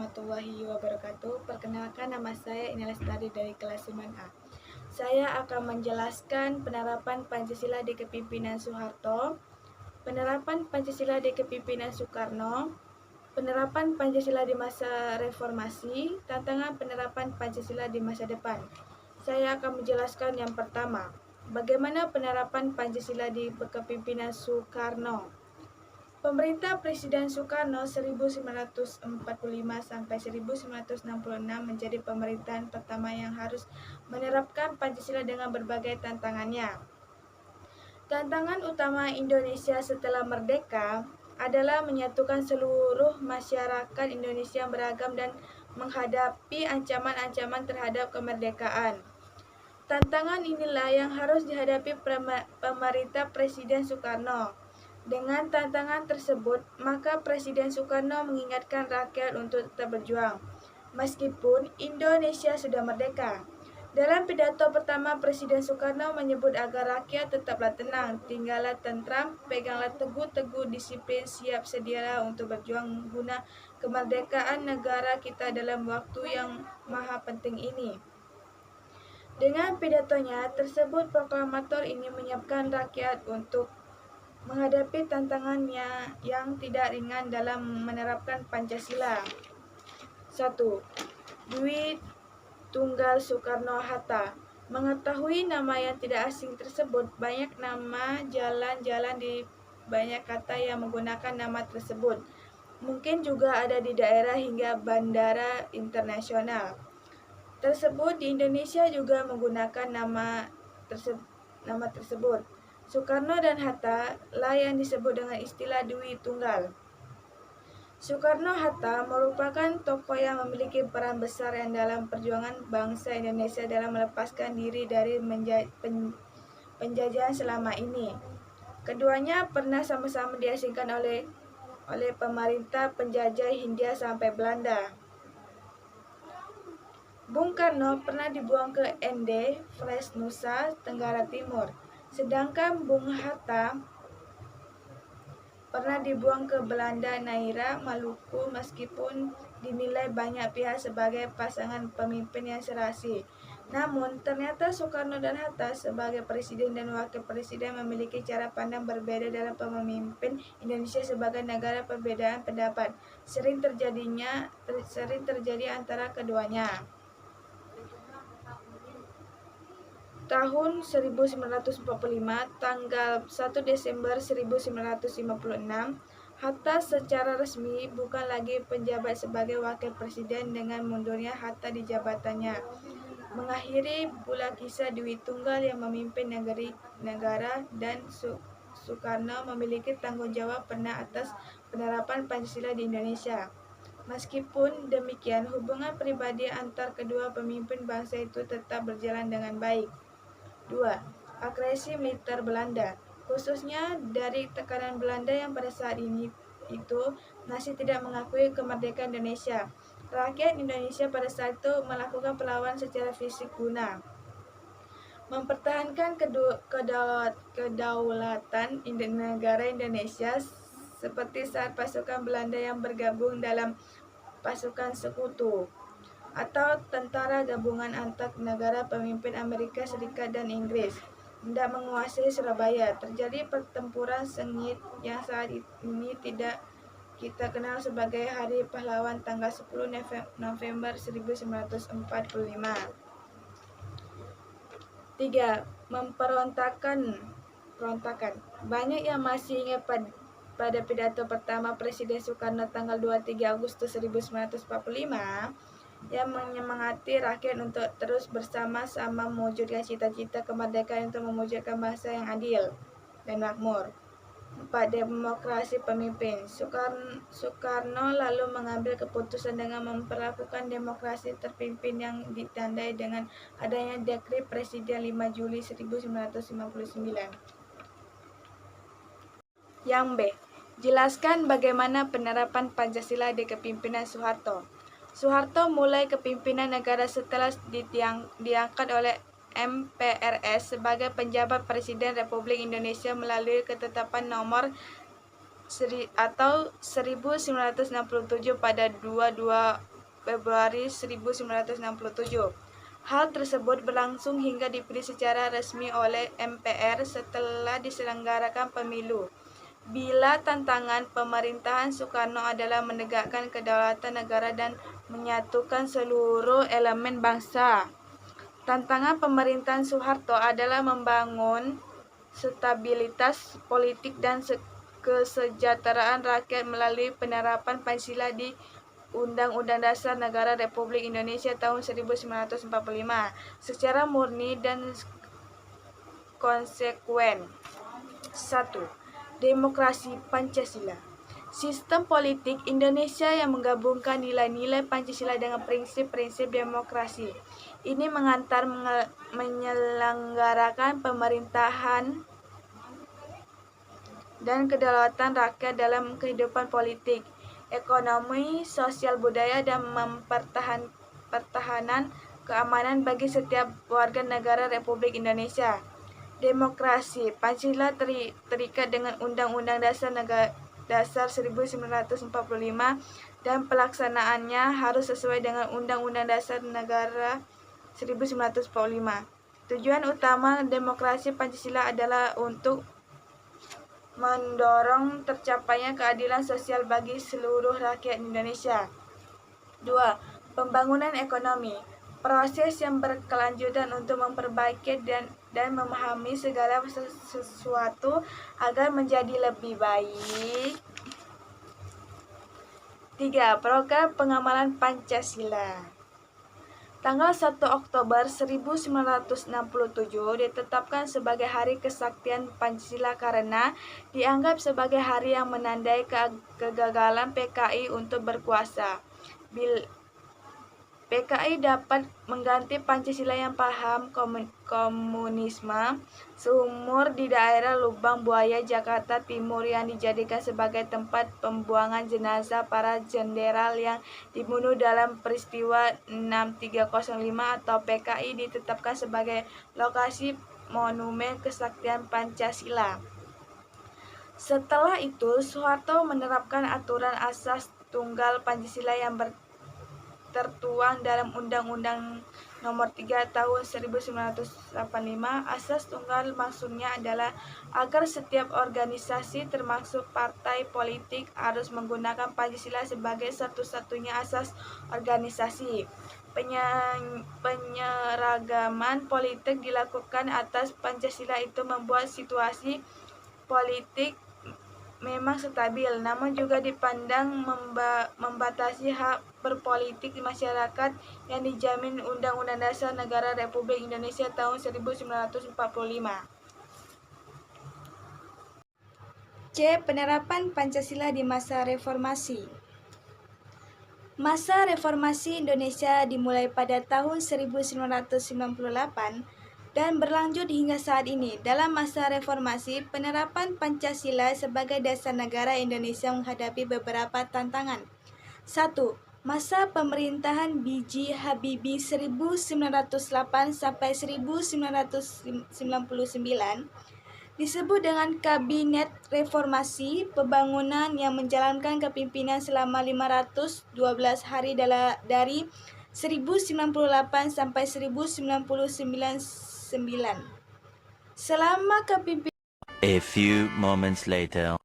warahmatullahi wabarakatuh. Perkenalkan, nama saya Ina Lestari dari kelas 9A. Saya akan menjelaskan penerapan Pancasila di kepemimpinan Soeharto, penerapan Pancasila di kepemimpinan Soekarno, penerapan Pancasila di masa reformasi, tantangan penerapan Pancasila di masa depan. Saya akan menjelaskan yang pertama, bagaimana penerapan Pancasila di kepemimpinan Soekarno. Pemerintah Presiden Soekarno 1945 sampai 1966 menjadi pemerintahan pertama yang harus menerapkan Pancasila dengan berbagai tantangannya. Tantangan utama Indonesia setelah merdeka adalah menyatukan seluruh masyarakat Indonesia yang beragam dan menghadapi ancaman-ancaman terhadap kemerdekaan. Tantangan inilah yang harus dihadapi pemerintah Presiden Soekarno. Dengan tantangan tersebut, maka Presiden Soekarno mengingatkan rakyat untuk tetap berjuang, meskipun Indonesia sudah merdeka. Dalam pidato pertama, Presiden Soekarno menyebut agar rakyat tetaplah tenang, tinggallah tentram, peganglah teguh-teguh disiplin, siap sedialah untuk berjuang guna kemerdekaan negara kita dalam waktu yang maha penting ini. Dengan pidatonya tersebut, proklamator ini menyiapkan rakyat untuk menghadapi tantangannya yang tidak ringan dalam menerapkan Pancasila. 1. Dwi Tunggal Soekarno-Hatta. Mengetahui nama yang tidak asing tersebut, banyak nama jalan-jalan di banyak kata yang menggunakan nama tersebut. Mungkin juga ada di daerah hingga bandara internasional tersebut di Indonesia juga menggunakan nama tersebut. Soekarno dan Hatta lah yang disebut dengan istilah Dwi Tunggal. Soekarno-Hatta merupakan tokoh yang memiliki peran besar yang dalam perjuangan bangsa Indonesia dalam melepaskan diri dari penjajahan selama ini. Keduanya pernah sama-sama diasingkan oleh pemerintah penjajah Hindia sampai Belanda. Bung Karno pernah dibuang ke Ende, Flores, Nusa Tenggara Timur. Sedangkan Bung Hatta pernah dibuang ke Belanda, Naira, Maluku, meskipun dinilai banyak pihak sebagai pasangan pemimpin yang serasi. Namun, ternyata Soekarno dan Hatta sebagai presiden dan wakil presiden memiliki cara pandang berbeda dalam memimpin Indonesia sebagai negara perbedaan pendapat. Sering terjadi antara keduanya. Tahun 1945, tanggal 1 Desember 1956, Hatta secara resmi bukan lagi penjabat sebagai wakil presiden dengan mundurnya Hatta di jabatannya. Mengakhiri pula kisah Dwi Tunggal yang memimpin negara dan Soekarno memiliki tanggung jawab penuh atas penerapan Pancasila di Indonesia. Meskipun demikian, hubungan pribadi antar kedua pemimpin bangsa itu tetap berjalan dengan baik. 2. Agresi militer Belanda, khususnya dari tekanan Belanda yang pada saat itu masih tidak mengakui kemerdekaan Indonesia. Rakyat Indonesia pada saat itu melakukan perlawanan secara fisik guna mempertahankan kedaulatan negara Indonesia, seperti saat pasukan Belanda yang bergabung dalam pasukan sekutu atau tentara gabungan antar negara pemimpin Amerika Serikat dan Inggris hendak menguasai Surabaya. Terjadi pertempuran sengit yang saat ini tidak kita kenal sebagai Hari Pahlawan tanggal 10 November 1945. 3. Perontakan. Banyak yang masih ingat pada pidato pertama Presiden Soekarno tanggal 23 Agustus 1945 yang menyemangati rakyat untuk terus bersama-sama mewujudkan cita-cita kemerdekaan untuk mewujudkan bangsa yang adil dan makmur. 4. Demokrasi pemimpin. Soekarno lalu mengambil keputusan dengan memperlakukan demokrasi terpimpin yang ditandai dengan adanya Dekret Presiden 5 Juli 1959. Yang B. Jelaskan bagaimana penerapan Pancasila di kepemimpinan Soeharto. Soeharto mulai kepimpinan negara setelah diangkat oleh MPRS sebagai penjabat Presiden Republik Indonesia melalui Ketetapan Nomor 1967 pada 22 Februari 1967. Hal tersebut berlangsung hingga dipilih secara resmi oleh MPR setelah diselenggarakan pemilu. Bila tantangan pemerintahan Soekarno adalah menegakkan kedaulatan negara dan menyatukan seluruh elemen bangsa, tantangan pemerintahan Soeharto adalah membangun stabilitas politik dan kesejahteraan rakyat melalui penerapan Pancasila di Undang-Undang Dasar Negara Republik Indonesia tahun 1945 secara murni dan konsekuen. 1. Demokrasi Pancasila. Sistem politik Indonesia yang menggabungkan nilai-nilai Pancasila dengan prinsip-prinsip demokrasi. Ini menyelenggarakan pemerintahan dan kedaulatan rakyat dalam kehidupan politik, ekonomi, sosial, budaya, dan pertahanan keamanan bagi setiap warga negara Republik Indonesia. Demokrasi Pancasila terikat dengan Undang-Undang Dasar 1945 dan pelaksanaannya harus sesuai dengan Undang-Undang Dasar Negara 1945. Tujuan utama demokrasi Pancasila adalah untuk mendorong tercapainya keadilan sosial bagi seluruh rakyat Indonesia. 2. Pembangunan ekonomi. Proses yang berkelanjutan untuk memperbaiki dan memahami segala sesuatu agar menjadi lebih baik. 3. Program pengamalan Pancasila. Tanggal 1 Oktober 1967 ditetapkan sebagai Hari Kesaktian Pancasila karena dianggap sebagai hari yang menandai kegagalan PKI untuk berkuasa. PKI dapat mengganti Pancasila yang paham komunisme sumur di daerah Lubang Buaya, Jakarta Timur yang dijadikan sebagai tempat pembuangan jenazah para jenderal yang dibunuh dalam peristiwa 6305 atau PKI ditetapkan sebagai lokasi Monumen Kesaktian Pancasila. Setelah itu, Soeharto menerapkan aturan asas tunggal Pancasila yang tertuang dalam Undang-Undang Nomor 3 Tahun 1985. Asas tunggal maksudnya adalah agar setiap organisasi termasuk partai politik harus menggunakan Pancasila sebagai satu-satunya asas organisasi. Penyeragaman politik dilakukan atas Pancasila itu membuat situasi politik memang stabil, namun juga dipandang membatasi hak berpolitik di masyarakat yang dijamin Undang-Undang Dasar Negara Republik Indonesia tahun 1945. C. Penerapan Pancasila di masa reformasi. Masa reformasi Indonesia dimulai pada tahun 1998 dan berlanjut hingga saat ini. Dalam masa reformasi, penerapan Pancasila sebagai dasar negara Indonesia menghadapi beberapa tantangan. 1. Masa pemerintahan B.J. Habibie 1908 sampai 1999 disebut dengan Kabinet Reformasi Pembangunan yang menjalankan kepemimpinan selama 512 hari dari 1098 sampai 1099. Selama kepemimpinan A few moments later.